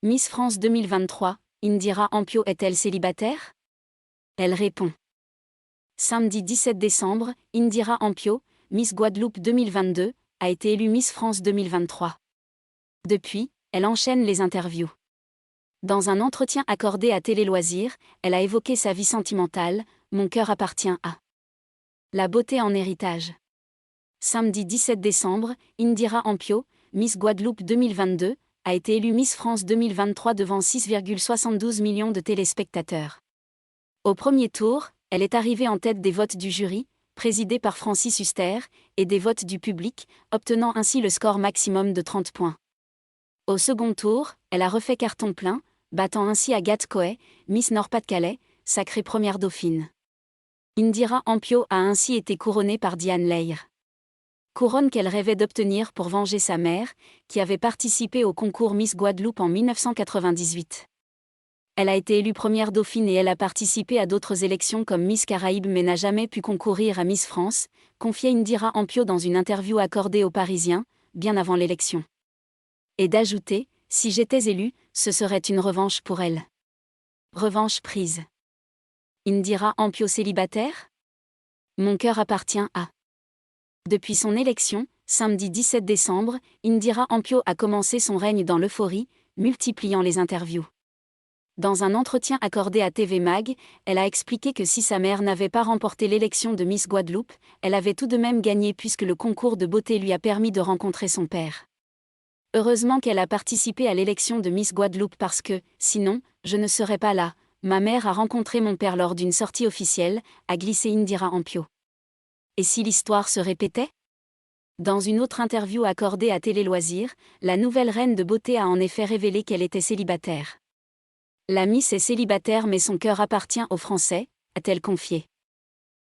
Miss France 2023, Indira Ampio est-elle célibataire? Elle répond. Samedi 17 décembre, Indira Ampio, Miss Guadeloupe 2022, a été élue Miss France 2023. Depuis, elle enchaîne les interviews. Dans un entretien accordé à Télé Loisirs, elle a évoqué sa vie sentimentale, « Mon cœur appartient à la beauté en héritage ». Samedi 17 décembre, Indira Ampio, Miss Guadeloupe 2022, a été élue Miss France 2023 devant 6,72 millions de téléspectateurs. Au premier tour, elle est arrivée en tête des votes du jury, présidé par Francis Huster, et des votes du public, obtenant ainsi le score maximum de 30 points. Au second tour, elle a refait carton plein, battant ainsi Agathe Coët, Miss Nord-Pas-de-Calais, sacrée première dauphine. Indira Ampio a ainsi été couronnée par Diane Lair. Couronne qu'elle rêvait d'obtenir pour venger sa mère, qui avait participé au concours Miss Guadeloupe en 1998. Elle a été élue première dauphine et elle a participé à d'autres élections comme Miss Caraïbes mais n'a jamais pu concourir à Miss France, confiait Indira Ampio dans une interview accordée aux Parisiens, bien avant l'élection. Et d'ajouter, « Si j'étais élue, ce serait une revanche pour elle. » Revanche prise. Indira Ampio célibataire? Mon cœur appartient à. Depuis son élection, samedi 17 décembre, Indira Ampio a commencé son règne dans l'euphorie, multipliant les interviews. Dans un entretien accordé à TV Mag, elle a expliqué que si sa mère n'avait pas remporté l'élection de Miss Guadeloupe, elle avait tout de même gagné puisque le concours de beauté lui a permis de rencontrer son père. Heureusement qu'elle a participé à l'élection de Miss Guadeloupe parce que, sinon, je ne serais pas là. Ma mère a rencontré mon père lors d'une sortie officielle, a glissé Indira Ampio. Et si l'histoire se répétait? Dans une autre interview accordée à Télé Loisirs, la nouvelle reine de beauté a en effet révélé qu'elle était célibataire. La Miss est célibataire mais son cœur appartient aux Français, a-t-elle confié.